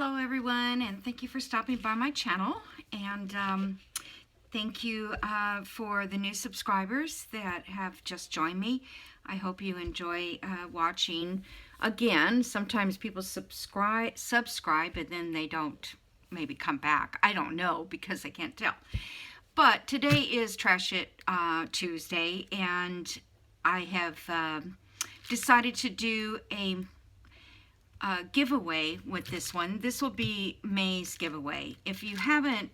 Hello everyone, and thank you for stopping by my channel, and thank you for the new subscribers that have just joined me. I hope you enjoy watching. Again, sometimes people subscribe and then they don't maybe come back. I don't know because I can't tell. But today is Trash It Tuesday, and I have decided to do a giveaway with this one. This will be May's giveaway. If you haven't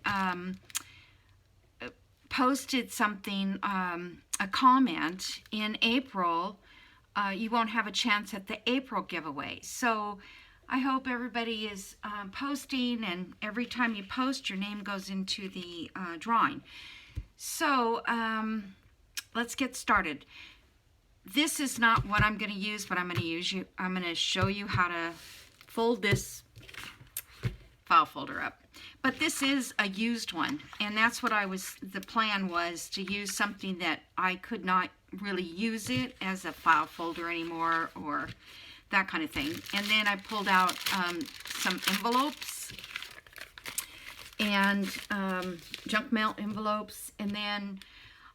posted something, a comment in April, you won't have a chance at the April giveaway. So I hope everybody is posting, and every time you post, your name goes into the drawing. So let's get started. This is not what I'm going to use, but I'm going to show you how to fold this file folder up. But this is a used one, and that's what the plan was to use something that I could not really use it as a file folder anymore, or that kind of thing. And then I pulled out some envelopes and junk mail envelopes, and then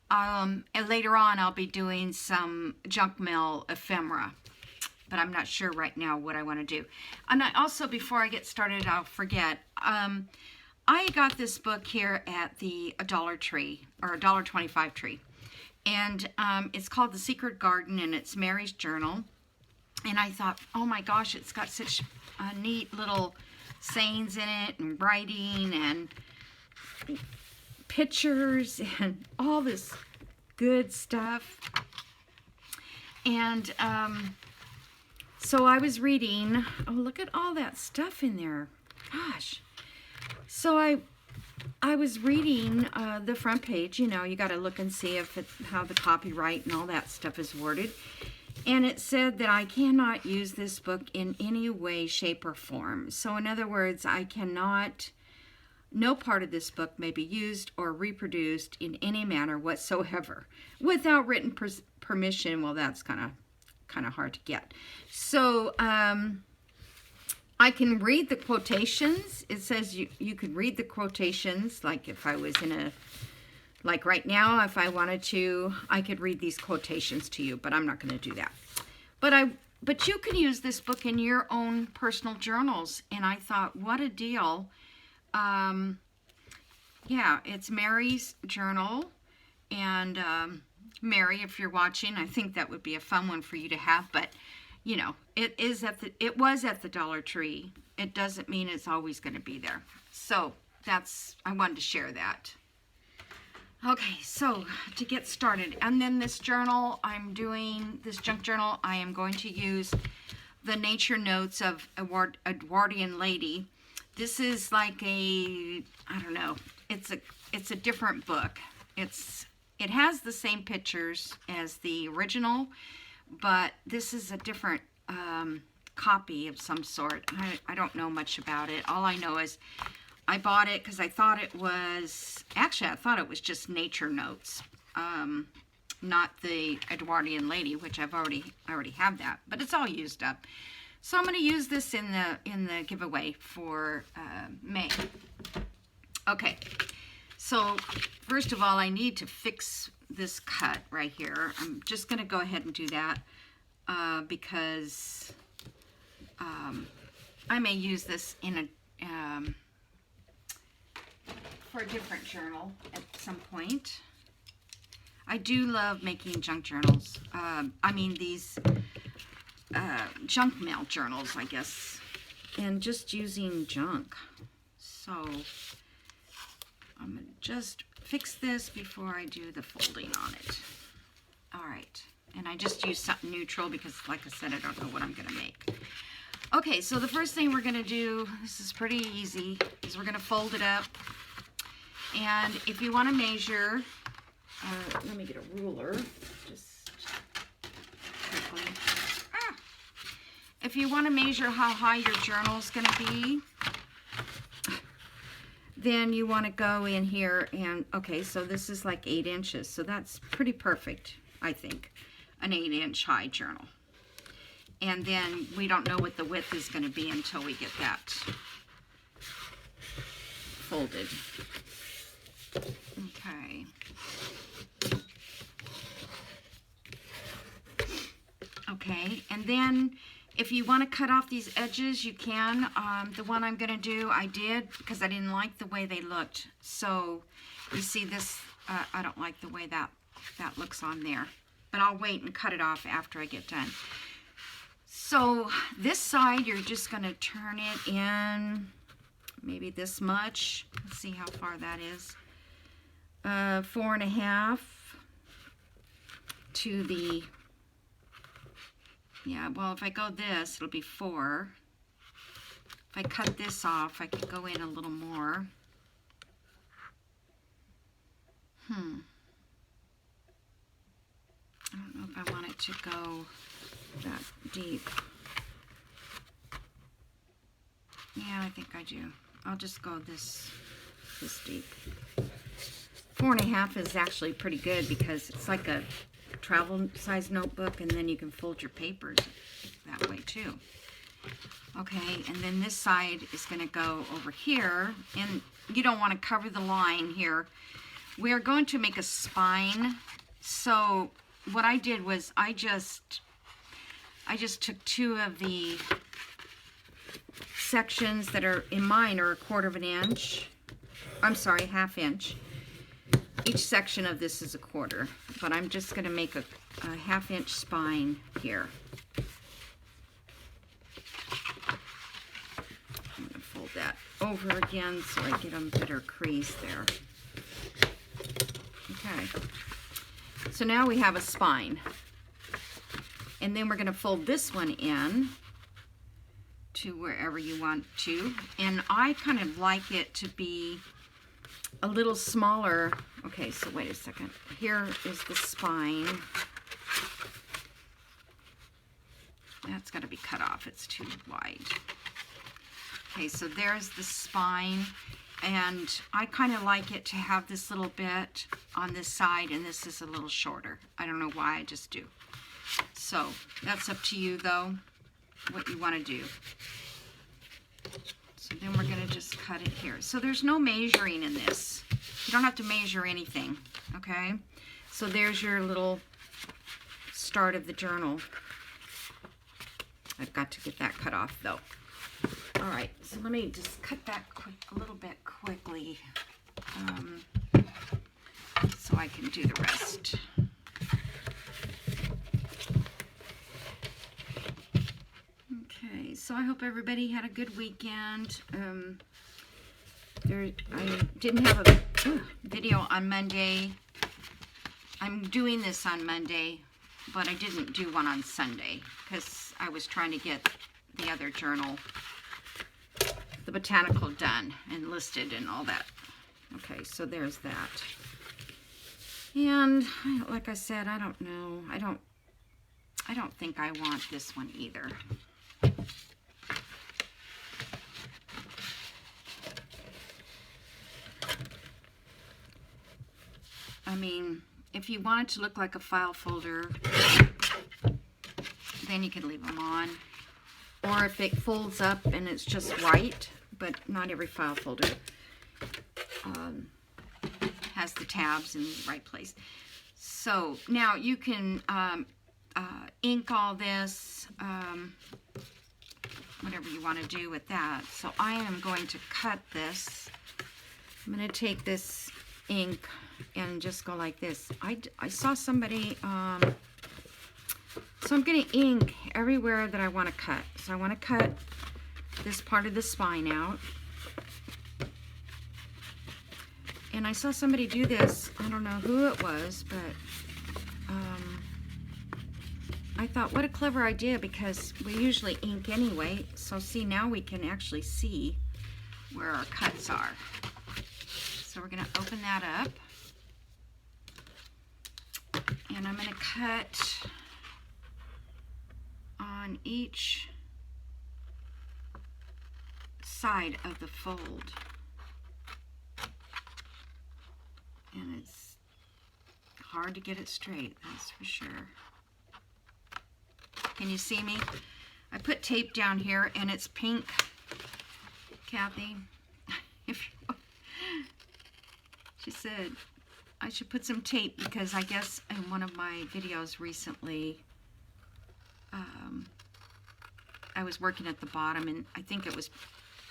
and later on I'll be doing some junk mail ephemera, but I'm not sure right now what I want to do. And I also, before I get started, I'll forget, I got this book here at the Dollar Tree, or $1.25 Tree, and it's called The Secret Garden, and it's Mary's journal. And I thought, oh my gosh, it's got such neat little sayings in it, and writing, and pictures, and all this good stuff. And so I was reading. Oh, look at all that stuff in there. Gosh. So I was reading the front page. You know, you got to look and see how the copyright and all that stuff is worded. And it said that I cannot use this book in any way, shape, or form. So in other words, I cannot, no part of this book may be used or reproduced in any manner whatsoever without written permission. Well, that's kind of hard to get. So I can read the quotations. It says you could read the quotations, like if I was in a, like right now, if I wanted to, I could read these quotations to you, but I'm not going to do that. But you can use this book in your own personal journals, and I thought, what a deal. Yeah, it's Mary's journal, and Mary, if you're watching, I think that would be a fun one for you to have. But you know, it was at the Dollar Tree. It doesn't mean it's always going to be there. So I wanted to share that. Okay, so to get started, and then this journal, this junk journal, I am going to use the Nature Notes of Edwardian Lady. This is like I don't know, it's a different book. It has the same pictures as the original, but this is a different copy of some sort. I don't know much about it. All I know is I bought it because I thought it was, actually I thought it was just Nature Notes, not the Edwardian Lady, which I already have that, but it's all used up. So I'm going to use this in the giveaway for May. Okay, so first of all, I need to fix this cut right here. I'm just going to go ahead and do that because I may use this in for a different journal at some point. I do love making junk journals. I mean these junk mail journals, I guess, and just using junk. So I'm going to just fix this before I do the folding on it. All right, and I just use something neutral because, like I said, I don't know what I'm going to make. Okay, so the first thing we're going to do, this is pretty easy, is we're going to fold it up. And if you want to measure, let me get a ruler, just quickly. If you want to measure how high your journal is going to be, then you want to go in here and, okay, so this is like 8 inches, so that's pretty perfect, I think, an 8-inch high journal. And then we don't know what the width is going to be until we get that folded. Okay. Okay, and then if you want to cut off these edges, you can. The one I'm going to do, I did because I didn't like the way they looked. So you see this, I don't like the way that looks on there. But I'll wait and cut it off after I get done. So this side, you're just going to turn it in maybe this much. Let's see how far that is. 4.5 to the... Yeah, well, if I go this, it'll be 4. If I cut this off, I could go in a little more. I don't know if I want it to go that deep. Yeah, I think I do. I'll just go this deep. 4.5 is actually pretty good because it's like a travel size notebook, and then you can fold your papers that way too. Okay, and then this side is going to go over here, and you don't want to cover the line here. We are going to make a spine. So what I did was I just took 2 of the sections that are in mine are 1/4 inch. I'm sorry, 1/2 inch. Each section of this is 1/4, but I'm just going to make a 1/2 inch spine here. I'm going to fold that over again so I get a better crease there. Okay, so now we have a spine. And then we're going to fold this one in to wherever you want to. And I kind of like it to be a little smaller. Okay, so wait a second. Here is the spine. That's got to be cut off. It's too wide. Okay, so there's the spine. And I kind of like it to have this little bit on this side, and this is a little shorter. I don't know why, I just do. So that's up to you, though, what you want to do. So then we're going to just cut it here. So there's no measuring in this. You don't have to measure anything, okay? So there's your little start of the journal. I've got to get that cut off, though. All right, so let me just cut that a little bit quickly so I can do the rest. Okay, so I hope everybody had a good weekend. I didn't have a video on Monday. I'm doing this on Monday, but I didn't do one on Sunday because I was trying to get the other journal, the botanical, done and listed and all that. Okay, so there's that. And like I said, I don't know. I don't think I want this one either. I mean, if you want it to look like a file folder, then you can leave them on. Or if it folds up and it's just white, but not every file folder has the tabs in the right place. So now you can ink all this, whatever you want to do with that. So I am going to cut this. I'm going to take this ink and just go like this. I saw somebody, so I'm going to ink everywhere that I want to cut. So I want to cut this part of the spine out. And I saw somebody do this. I don't know who it was, but I thought, what a clever idea, because we usually ink anyway. So see, now we can actually see where our cuts are. So we're going to open that up. And I'm going to cut on each side of the fold. And it's hard to get it straight, that's for sure. Can you see me? I put tape down here and it's pink, Kathy. She said I should put some tape because I guess in one of my videos recently, I was working at the bottom, and I think it was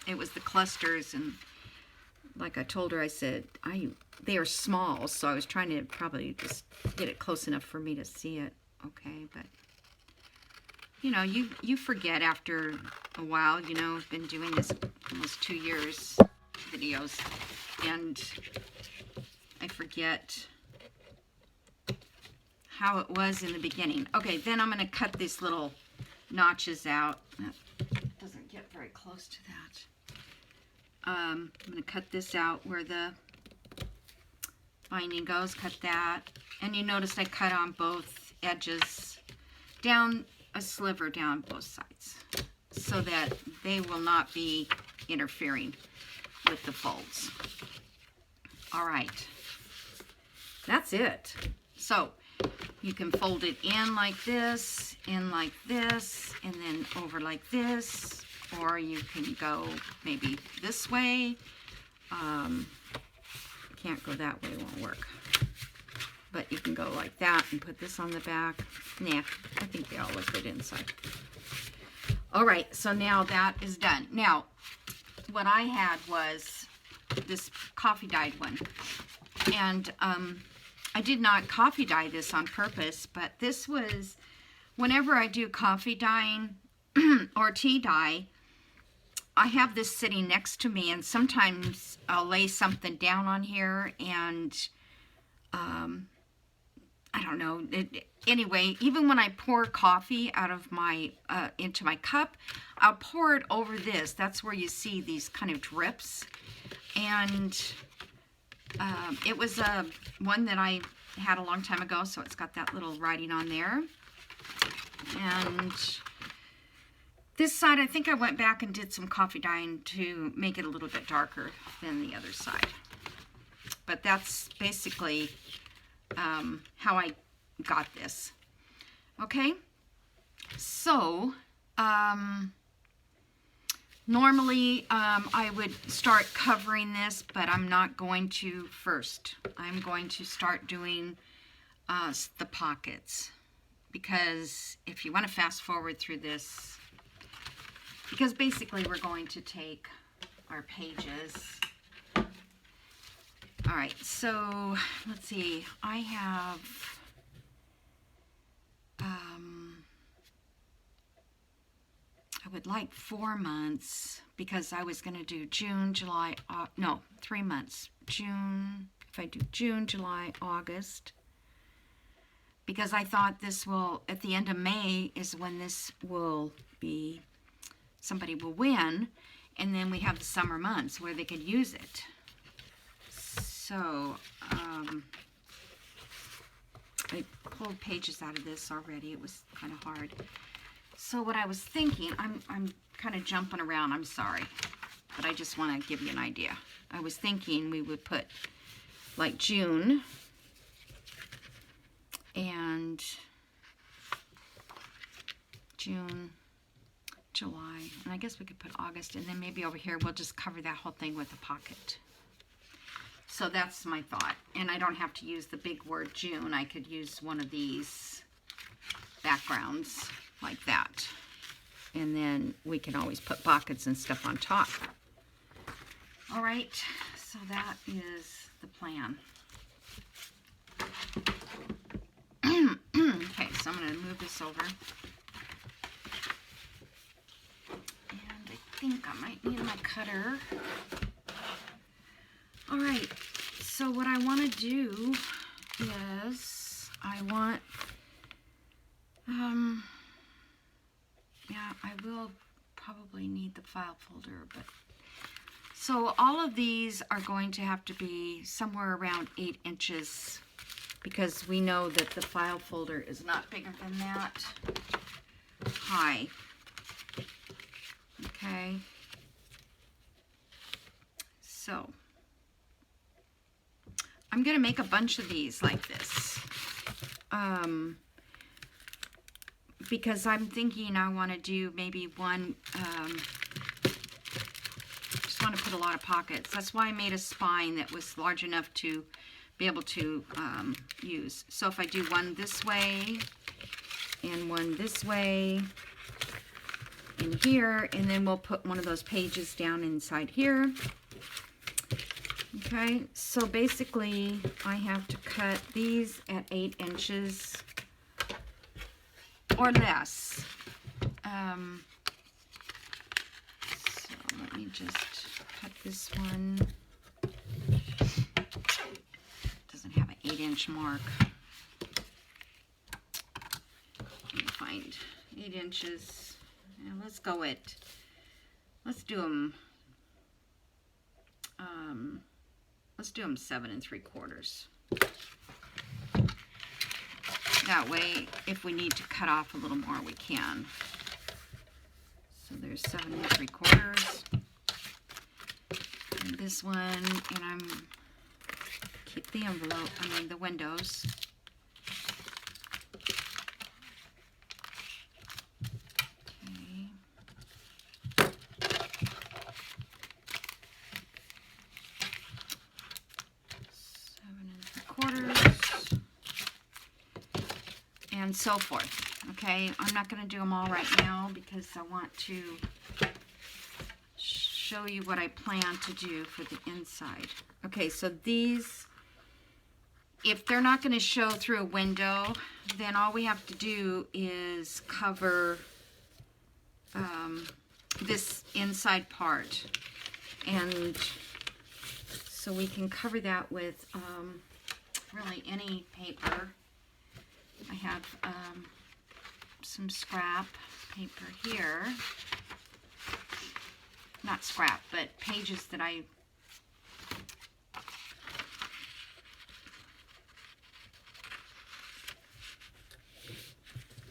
the clusters, and like I told her, I said they are small, so I was trying to probably just get it close enough for me to see it. Okay, but you know, you forget after a while. You know, I've been doing this almost 2 years, videos, and I forget how it was in the beginning. Okay, then I'm going to cut these little notches out. That doesn't get very close to that. I'm going to cut this out where the binding goes. Cut that. And you noticed I cut on both edges down a sliver down both sides so that they will not be interfering with the folds. All right. That's it. So you can fold it in like this, and then over like this, or you can go maybe this way. Can't go that way, it won't work. But you can go like that and put this on the back. Nah, I think they all look good inside. All right, so now that is done. Now, what I had was this coffee dyed one. And I did not coffee dye this on purpose, but this was, whenever I do coffee dyeing or tea dye, I have this sitting next to me, and sometimes I'll lay something down on here, and I don't know. Anyway, even when I pour coffee out of my into my cup, I'll pour it over this. That's where you see these kind of drips, and it was one that I had a long time ago, so it's got that little writing on there. And this side, I think I went back and did some coffee dyeing to make it a little bit darker than the other side. But that's basically how I got this. Okay, so normally I would start covering this, but I'm not going to first. I'm going to start doing the pockets, because if you want to fast forward through this, because basically we're going to take our pages. All right, so let's see, I have I would like 4 months, because I was going to do June, July, no, 3 months. June, if I do June, July, August, because I thought this will, at the end of May is when this will be, somebody will win, and then we have the summer months where they could use it. So, I pulled pages out of this already. It was kind of hard. So what I was thinking, I'm kind of jumping around, I'm sorry, but I just want to give you an idea. I was thinking we would put like June and June, July, and I guess we could put August, and then maybe over here we'll just cover that whole thing with a pocket. So that's my thought. And I don't have to use the big word June. I could use one of these backgrounds like that. And then we can always put pockets and stuff on top. All right, so that is the plan. Okay, so I'm going to move this over. And I think I might need my cutter. All right, so what I want to do is I want, yeah, I will probably need the file folder, but so all of these are going to have to be somewhere around 8 inches, because we know that the file folder is not bigger than that high. Okay, so I'm going to make a bunch of these like this, because I'm thinking I want to do maybe one, just want to put a lot of pockets. That's why I made a spine that was large enough to be able to use. So if I do one this way and one this way in here, and then we'll put one of those pages down inside here. Okay, so basically I have to cut these at 8 inches or less. So let me just cut this one. Doesn't have an 8-inch mark. Let me find 8 inches. Now let's go at, let's do them 7 3/4. That way, if we need to cut off a little more, we can. So there's 7 3/4. And this one, and I'm keep the envelope, the windows. Okay. 7 3/4. And so forth. Okay, I'm not going to do them all right now because I want to show you what I plan to do for the inside. Okay, so these, if they're not going to show through a window, then all we have to do is cover this inside part. And so we can cover that with really any paper. I have some scrap paper here. Not scrap, but pages that I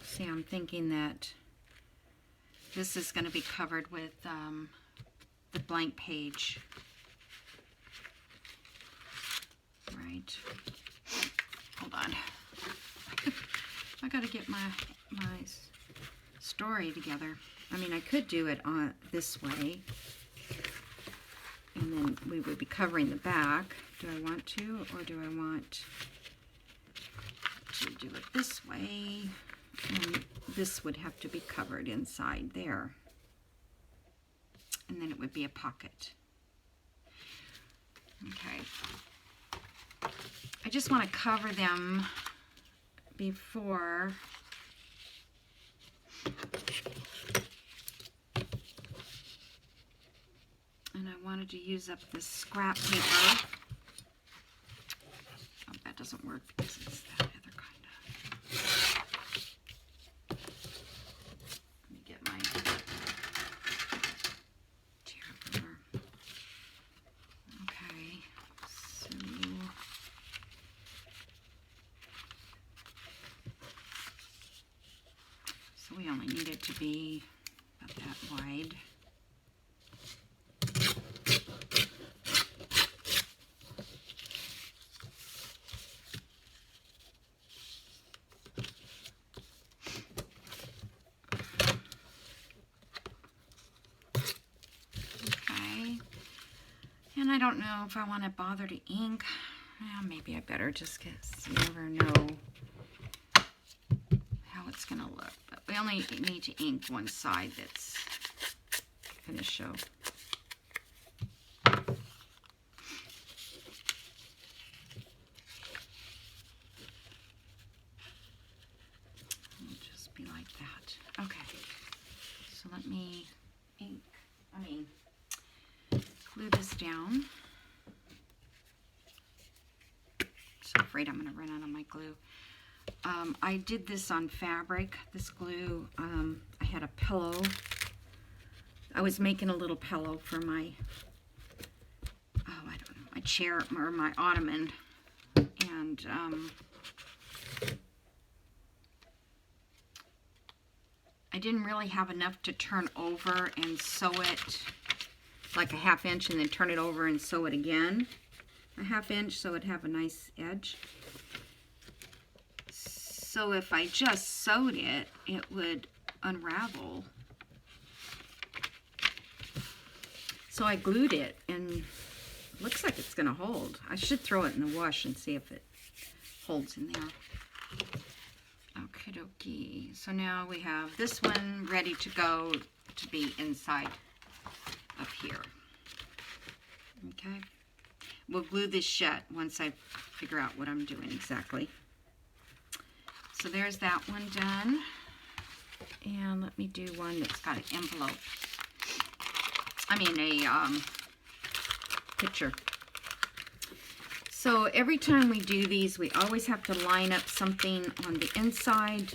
see. I'm thinking that this is going to be covered with the blank page. Right. Hold on. I got to get my story together. I could do it on this way, and then we would be covering the back. Do I want to, or do I want to do it this way? And this would have to be covered inside there, and then it would be a pocket. Okay. I just want to cover them before and I wanted to use up this scrap paper. Oh, that doesn't work because it's that other kind of. Let me get my tear paper. Okay, so we only need it to be about that wide. And I don't know if I want to bother to ink. Well, maybe I better just because you never know how it's going to look. But we only need to ink one side that's going to show. It'll just be like that. Okay. So let me glue this down. So afraid I'm going to run out of my glue. I did this on fabric, this glue. I had a pillow. I was making a little pillow for my, I don't know, my chair or my ottoman. And I didn't really have enough to turn over and sew it like a 1/2 inch and then turn it over and sew it again a 1/2 inch so it'd have a nice edge. So if I just sewed it, it would unravel. So I glued it, and it looks like it's going to hold. I should throw it in the wash and see if it holds in there. Okie dokie. So now we have this one ready to go to be inside of here. Okay. We'll glue this shut once I figure out what I'm doing exactly. So there's that one done. And let me do one that's got an envelope. I mean a picture. So every time we do these, we always have to line up something on the inside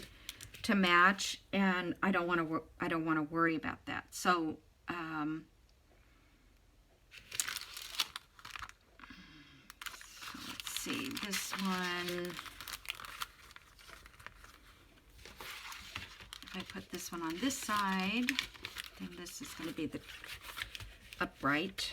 to match, and I don't want to worry about that. So let's see, this one, if I put this one on this side, then this is going to be the upright.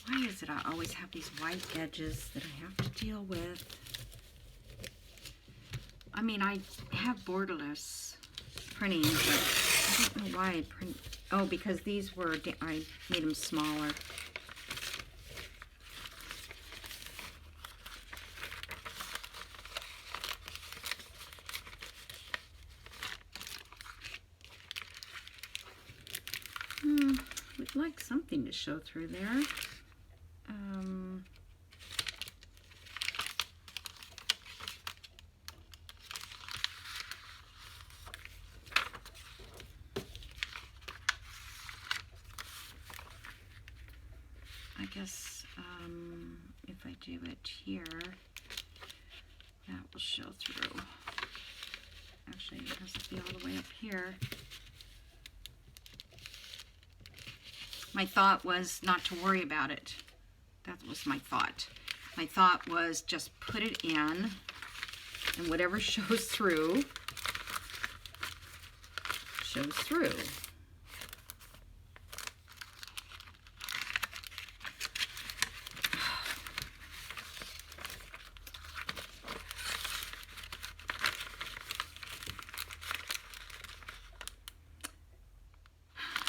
Why is it I always have these white edges that I have to deal with? I mean, I have borderless printing, but I don't know why I print. Oh, because these were, I made them smaller. We'd like something to show through there. I guess if I do it here, that will show through. Actually, it has to be all the way up here. My thought was not to worry about it. That was my thought. My thought was just put it in, and whatever shows through, shows through.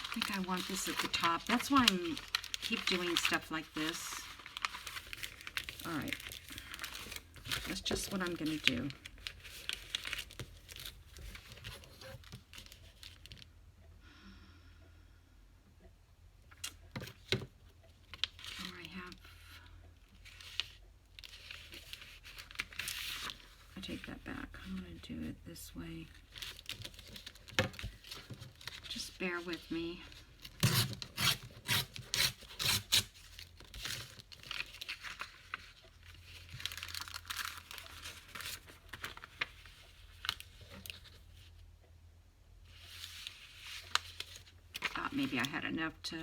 I think I want this at the top. That's why I keep doing stuff like this. All right, that's just what I'm going to do. I take that back. I'm going to do it this way. Just bear with me. Thought maybe I had enough to...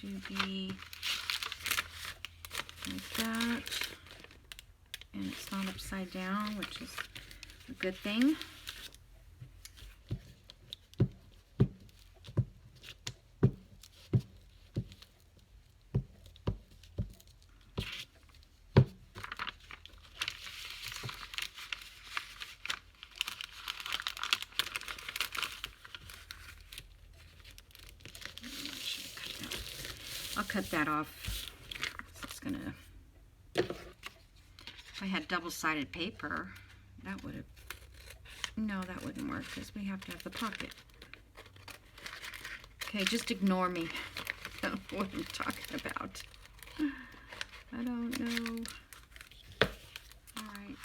to be like that, and it's not upside down, which is a good thing. I'll cut that off. It's gonna, if I had double-sided paper, that would have, no, that wouldn't work because we have to have the pocket. Okay, just ignore me. I don't know what I'm talking about. I don't know. All right.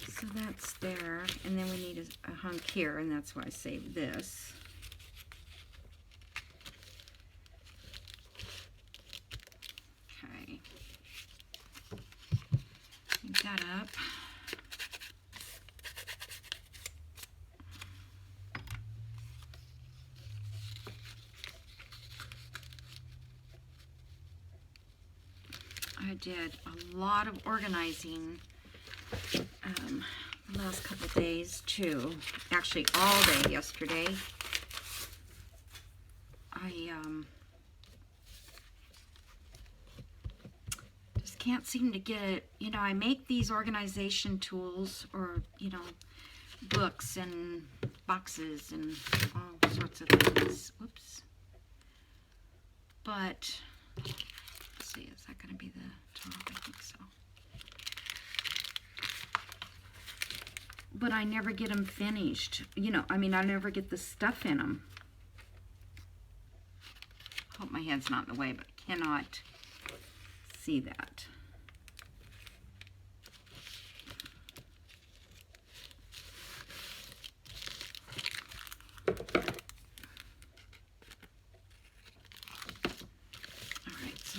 So that's there, and then we need a hunk here, and that's why I saved this. That up. I did a lot of organizing last couple days too. Actually, all day yesterday. I just can't seem to get it. You know, I make these organization tools, or, you know, books and boxes and all sorts of things. Whoops. But, let's see, is that going to be the top? I think so. But I never get them finished. You know, I mean, I never get the stuff in them. Hope my head's not in the way, but cannot see that.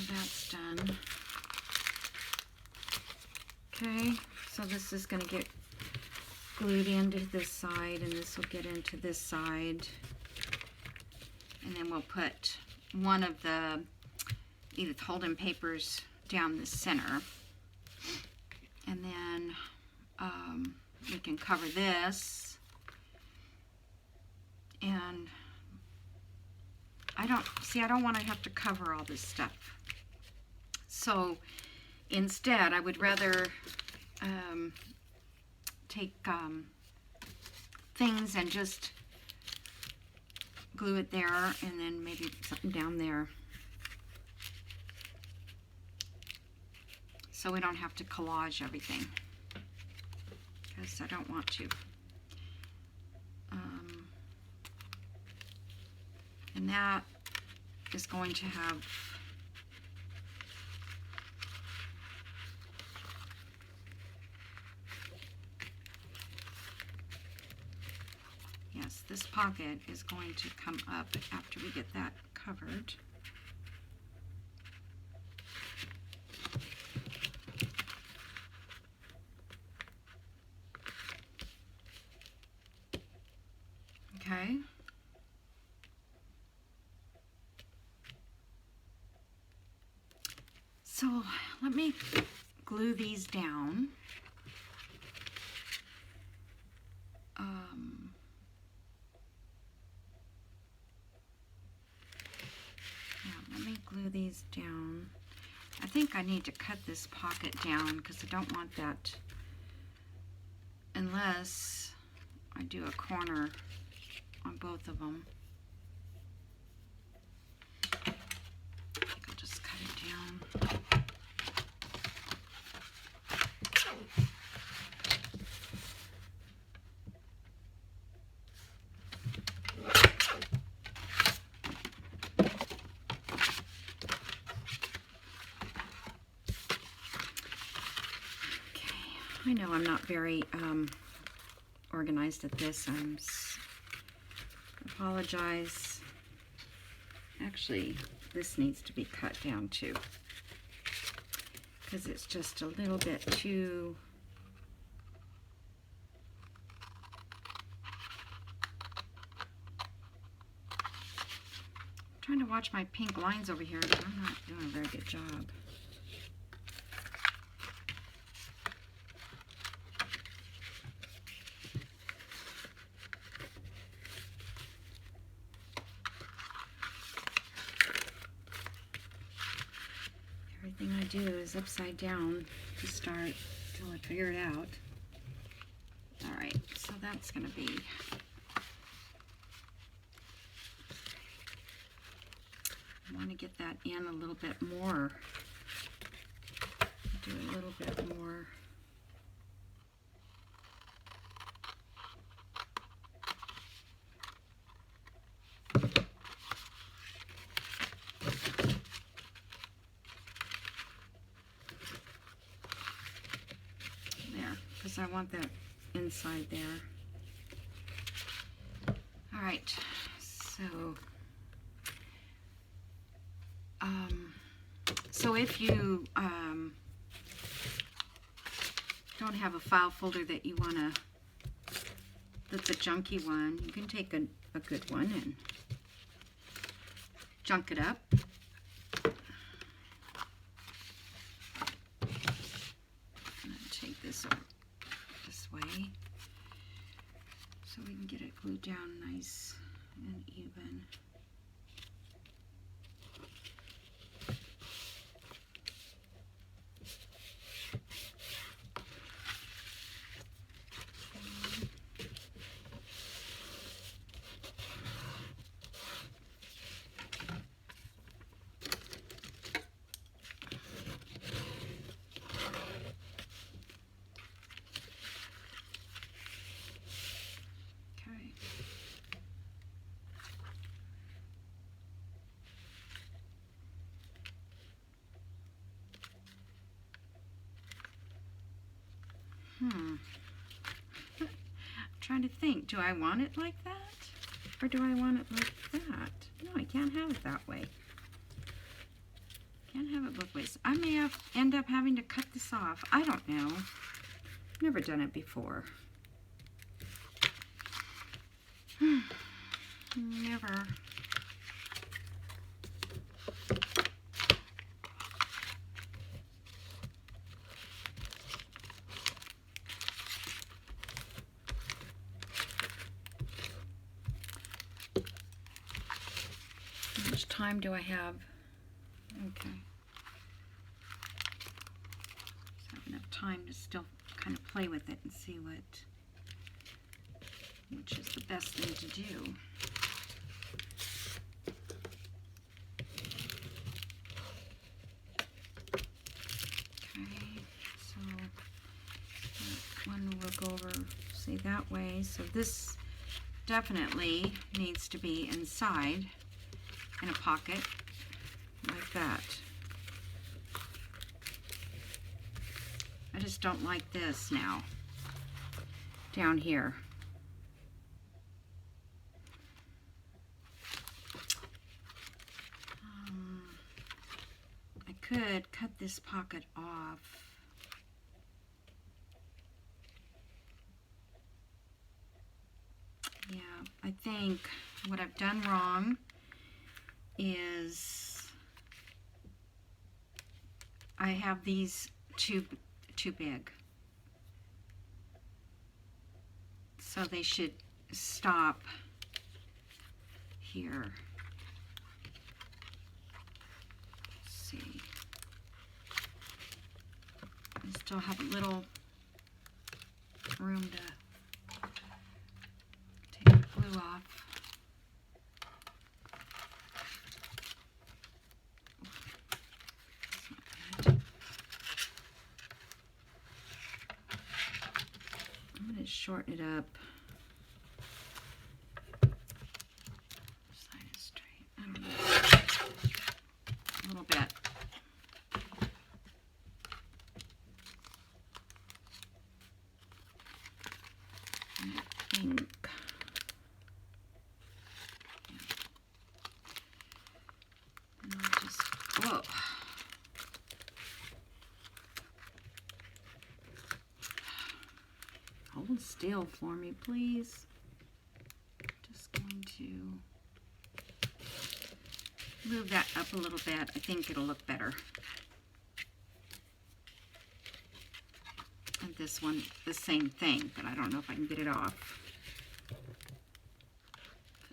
That's done. Okay, so this is going to get glued into this side, and this will get into this side. And then we'll put one of the Edith Holden papers down the center. And then we can cover this. And I don't want to have to cover all this stuff. So instead, I would rather take things and just glue it there, and then maybe something down there. So we don't have to collage everything, because I don't want to. And that is going to have this pocket is going to come up after we get that covered. Okay. So let me glue these down. Let me glue these down. I think I need to cut this pocket down because I don't want that, unless I do a corner on both of them. I think I'll just cut it down. I know I'm not very organized at this. I apologize. Actually, this needs to be cut down too, because it's just a little bit too... I'm trying to watch my pink lines over here, but I'm not doing a very good job. Everything I do is upside down to start until I figure it out. Alright, so that's going to be... I want to get that in a little bit more. Do a little bit more. Because I want that inside there. Alright, so if you don't have a file folder that you want to, that's a junky one, you can take a good one and junk it up. I'm going to take this over this way. so we can get it glued down nice and even. I'm trying to think, do I want it like that? Or do I want it like that? No, I can't have it that way. Can't have it both ways. I may end up having to cut this off. I don't know. Never done it before. Never. How much time do I have? Okay. Just have enough time to still kind of play with it and see which is the best thing to do. Okay, so that one will go over, say, that way. So this definitely needs to be inside in a pocket like that. I just don't like this now down here. I could cut this pocket off. Yeah, I think what I've done wrong is I have these too big. So they should stop here. Let's see. I still have a little room to take the glue off. Shorten it up. Side is straight. I don't know. A little bit. And I think. And I'll just. Whoa. Hold still for me, please. Just going to move that up a little bit. I think it'll look better. And this one, the same thing, but I don't know if I can get it off.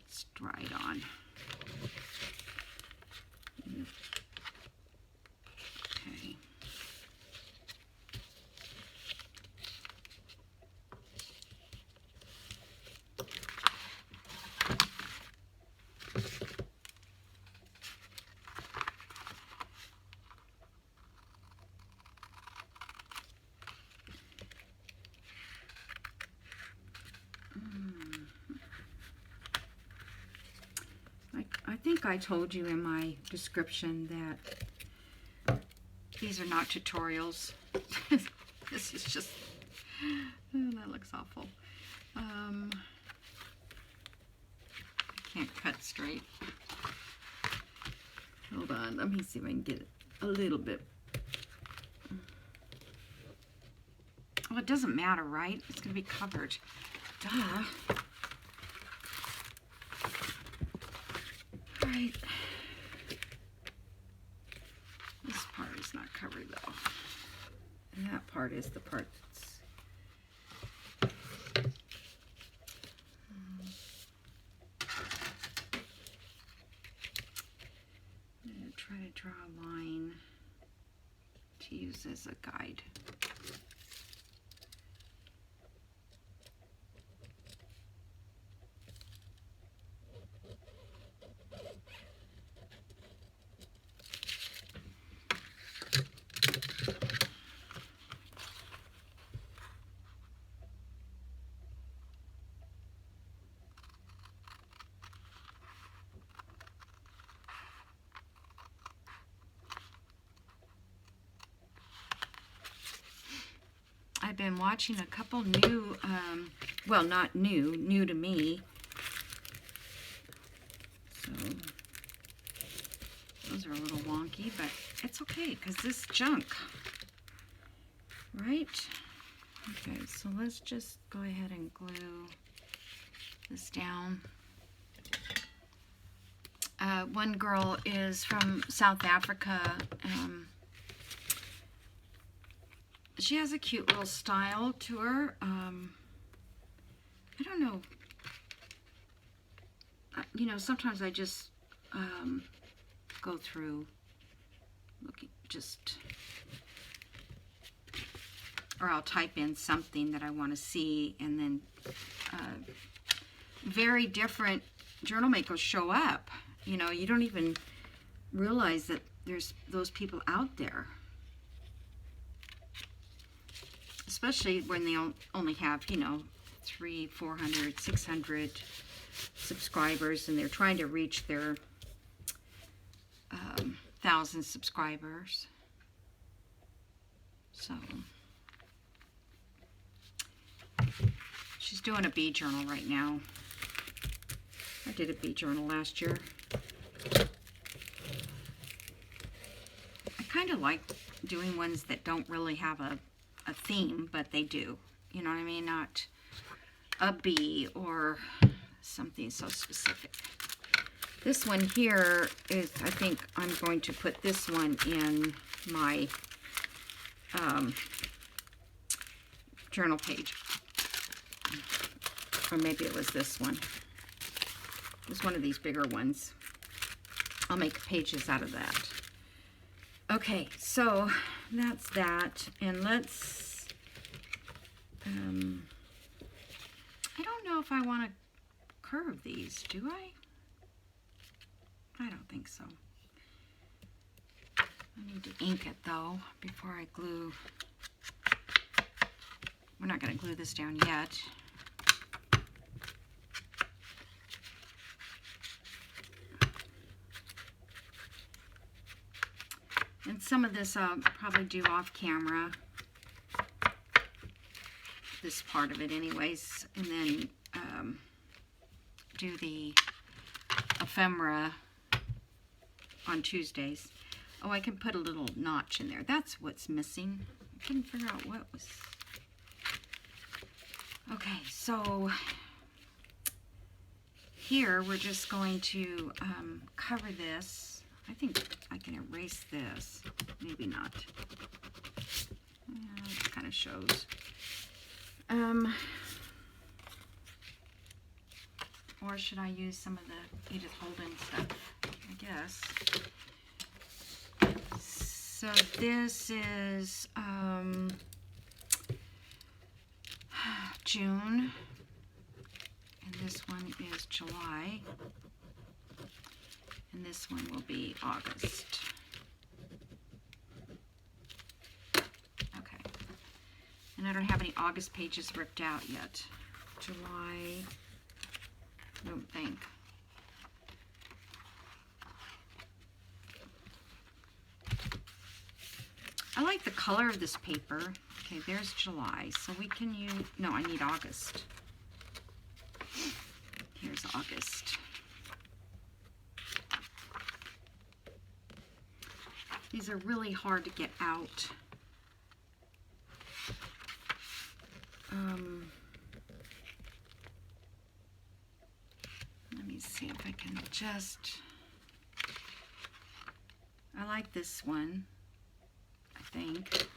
It's dried on. Okay. I think I told you in my description that these are not tutorials. This is just, oh, that looks awful. I can't cut straight. Hold on, let me see if I can get it a little bit. Well, it doesn't matter, right? It's going to be covered. Duh. Right. This part is not covered though. And that part is the part that's use as a guide. I've been watching a couple new, well, not new, new to me. So those are a little wonky, but it's okay because this junk, right? Okay, so let's just go ahead and glue this down. One girl is from South Africa. She has a cute little style to her. I don't know. You know, sometimes I just go through looking, or I'll type in something that I want to see, and then very different journal makers show up. You know, you don't even realize that there's those people out there. Especially when they only have, you know, 300, 400, 600 subscribers, and they're trying to reach their 1,000 subscribers. So she's doing a bee journal right now. I did a bee journal last year. I kind of like doing ones that don't really have a theme, but they do. You know what I mean? Not a bee or something so specific. This one here is, I think I'm going to put this one in my journal page. Or maybe it was this one. It was one of these bigger ones. I'll make pages out of that. Okay, so that's that, and let's, I don't know if I want to curve these, do I? I don't think so. I need to ink it though before I glue. We're not going to glue this down yet. And some of this I'll probably do off camera. This part of it anyways. And then do the ephemera on Tuesdays. Oh, I can put a little notch in there. That's what's missing. I couldn't figure out what was. Okay, so here we're just going to cover this. I think I can erase this. Maybe not. Yeah, it kind of shows. Or should I use some of the Edith Holden stuff? I guess. So this is June, and this one is July. And this one will be August. Okay. And I don't have any August pages ripped out yet. July, I don't think. I like the color of this paper. Okay, there's July. So we can use, no, I need August. Here's August. These are really hard to get out. Let me see if I can just... I like this one, I think.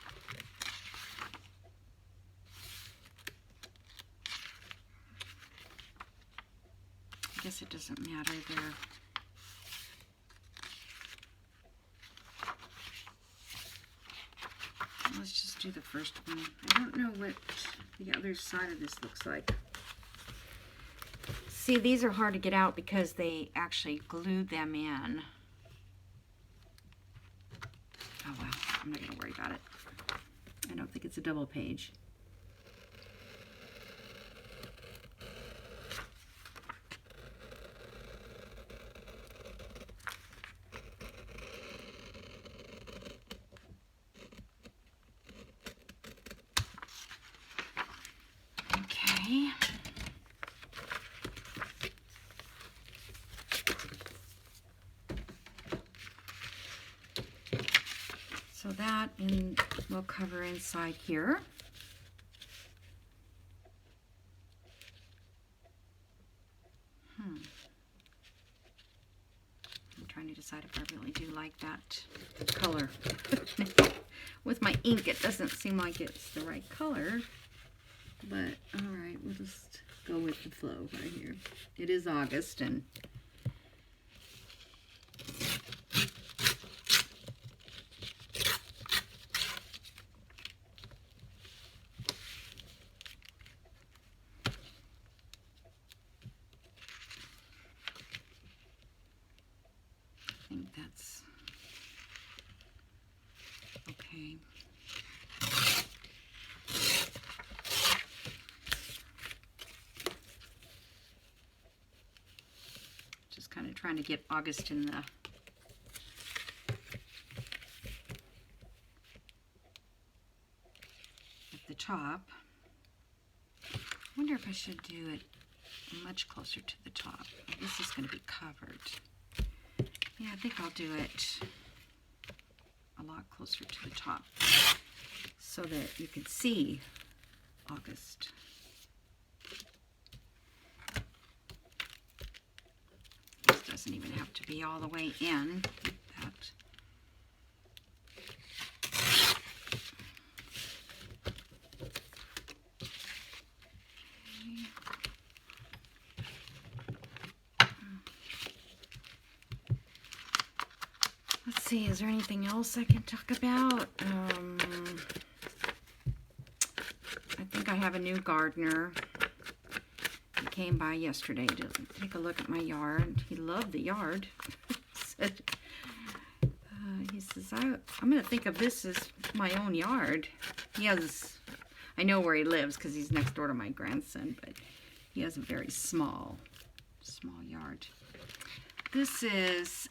I guess it doesn't matter there. do the first one. I don't know what the other side of this looks like. See, these are hard to get out because they actually glued them in. Oh well, I'm not going to worry about it. I don't think it's a double page. Okay. So that will cover inside here. I'm trying to decide if I really do like that color. With my ink, it doesn't seem like it's the right color. But, alright, we'll just go with the flow right here. It is August, and I think that's okay. Just kind of trying to get August in the top. I wonder if I should do it much closer to the top. This is going to be covered. Yeah, I think I'll do it a lot closer to the top so that you can see August. This doesn't even have to be all the way in. That. Let's see, is there anything else I can talk about? I think I have a new gardener. He came by yesterday to take a look at my yard. He loved the yard. He says, I'm going to think of this as my own yard. He has, I know where he lives because he's next door to my grandson, but he has a very small yard. This is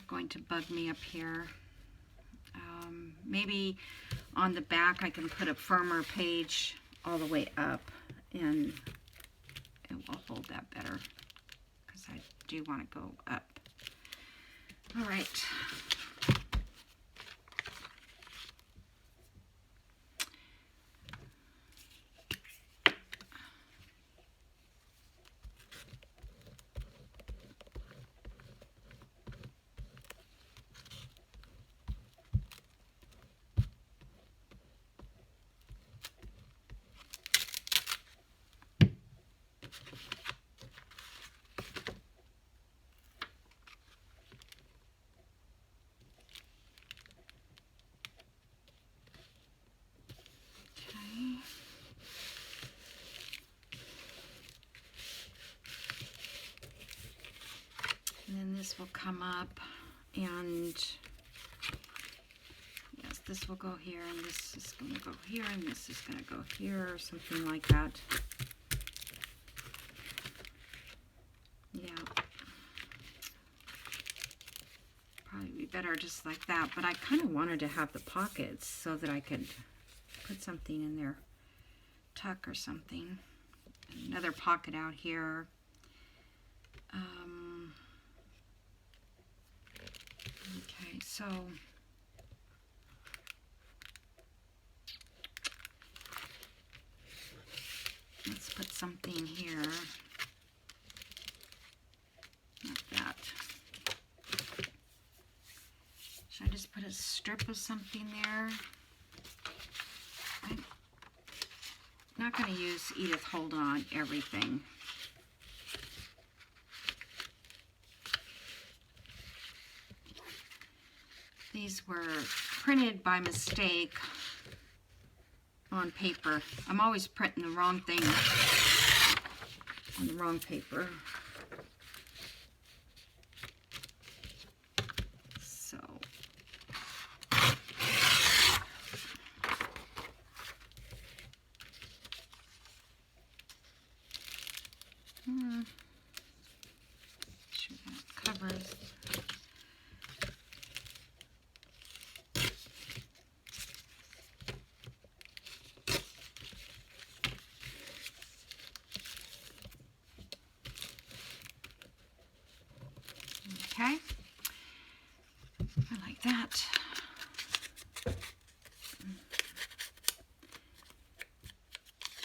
going to bug me up here. Maybe on the back I can put a firmer page all the way up and it will hold that better because I do want to go up. All right. And then this will come up, and yes, this will go here, and this is going to go here, and this is going to go here, or something like that. Yeah. Probably be better just like that, but I kind of wanted to have the pockets so that I could put something in there, tuck or something. Another pocket out here. Okay, so let's put something here, like that. Should I just put a strip of something there? I'm not going to use Edith Holden on everything. these were printed by mistake on paper. I'm always printing the wrong thing on the wrong paper. So sure that covers. Okay, I like that.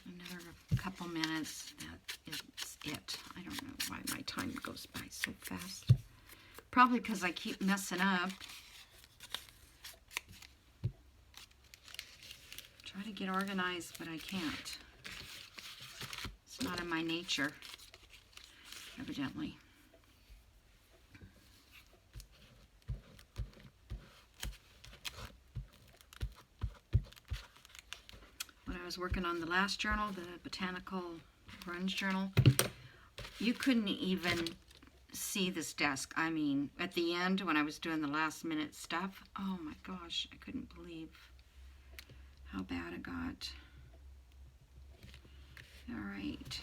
Another couple minutes, that is it. I don't know why my time goes by so fast. Probably because I keep messing up. Try to get organized, but I can't. It's not in my nature, evidently. When I was working on the last journal, the Botanical Grunge Journal, you couldn't even see this desk. I mean, at the end, when I was doing the last minute stuff, oh my gosh, I couldn't believe how bad it got. All right.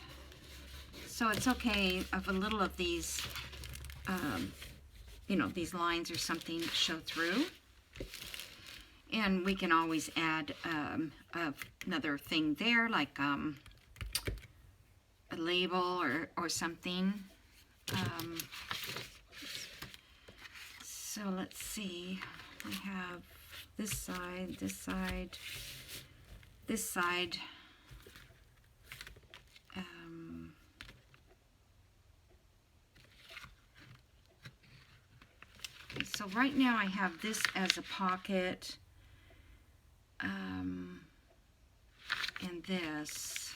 So it's okay if a little of these, you know, these lines or something show through. And we can always add another thing there, like a label or something. So let's see. We have this side, this side, this side. So right now I have this as a pocket. And this.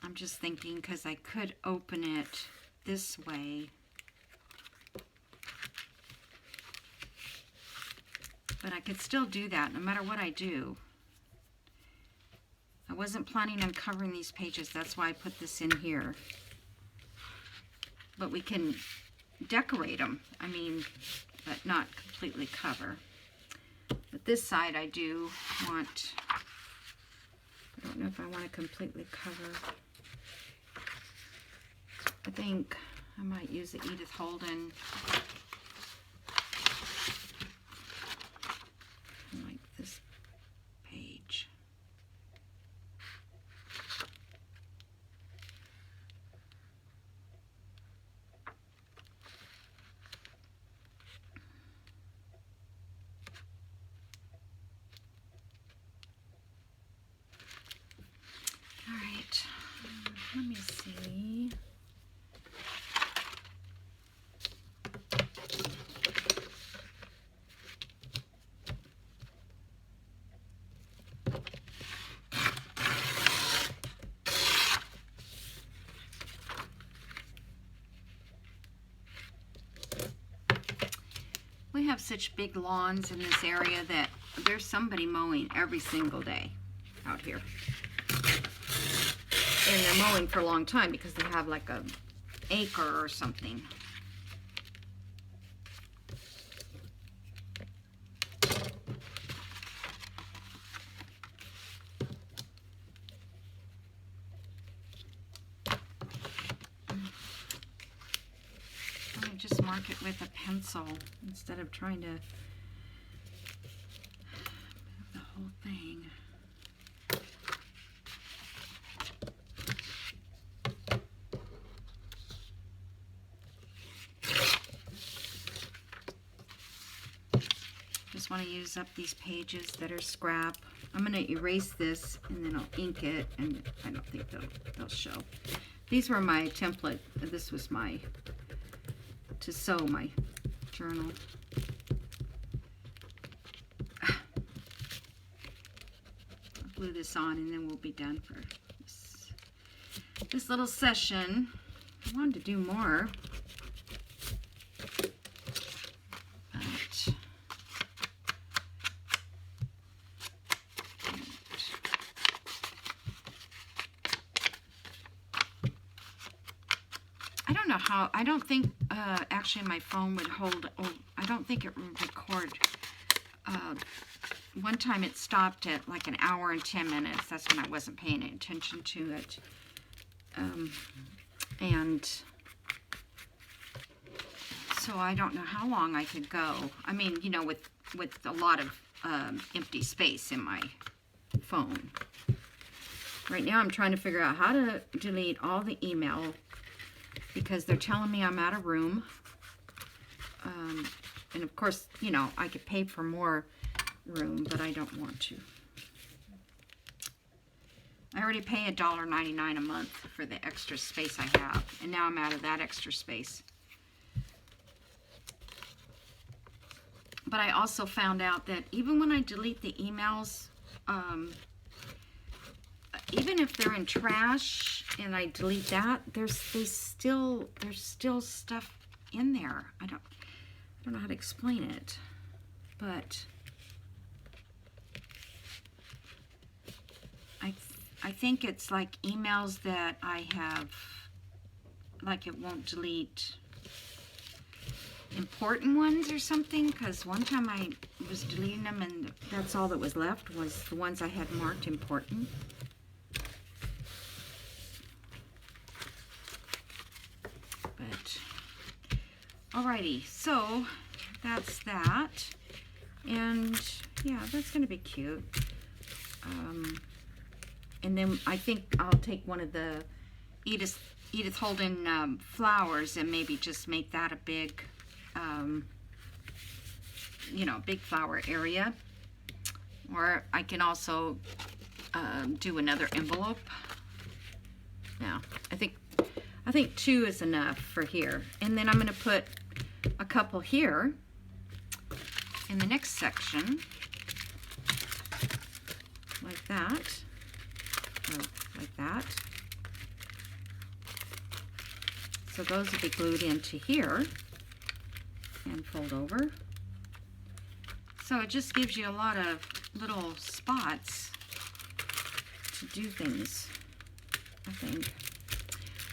I'm just thinking because I could open it this way. But I could still do that no matter what I do. I wasn't planning on covering these pages. That's why I put this in here. But we can decorate them. I mean, but not completely cover. But this side I do want, I don't know if I want to completely cover. I think I might use the Edith Holden. Like this page. All right, let me see. We have such big lawns in this area that there's somebody mowing every single day out here. And they're mowing for a long time because they have like an acre or something. I just mark it with a pencil instead of trying to move the whole thing. Just want to use up these pages that are scrap. I'm going to erase this and then I'll ink it, and I don't think they'll show. These were my template. This was my to sew my journal. I'll glue this on and then we'll be done for this little session. I wanted to do more. how, I don't think, actually my phone would hold, I don't think it would record. One time it stopped at like an hour and 10 minutes. That's when I wasn't paying attention to it. And so I don't know how long I could go. I mean, you know, with a lot of empty space in my phone. Right now I'm trying to figure out how to delete all the email because they're telling me I'm out of room. And of course, you know, I could pay for more room, but I don't want to. I already pay $1.99 a month for the extra space I have, and now I'm out of that extra space. But I also found out that even when I delete the emails, even if they're in trash and I delete that, there's still stuff in there. I don't know how to explain it, but I think it's like emails that I have, like it won't delete important ones or something, because one time I was deleting them and that's all that was left was the ones I had marked important. But alrighty, so that's that, and yeah, that's gonna be cute. And then I think I'll take one of the Edith Holden flowers and maybe just make that a big, you know, big flower area. Or I can also do another envelope. Yeah, I think 2 is enough for here. And then I'm going to put a couple here in the next section, like that. Like that. So those will be glued into here and fold over. So it just gives you a lot of little spots to do things, I think.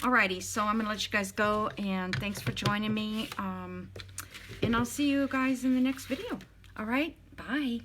Alrighty, so I'm gonna let you guys go, and thanks for joining me. And I'll see you guys in the next video. Alright, bye.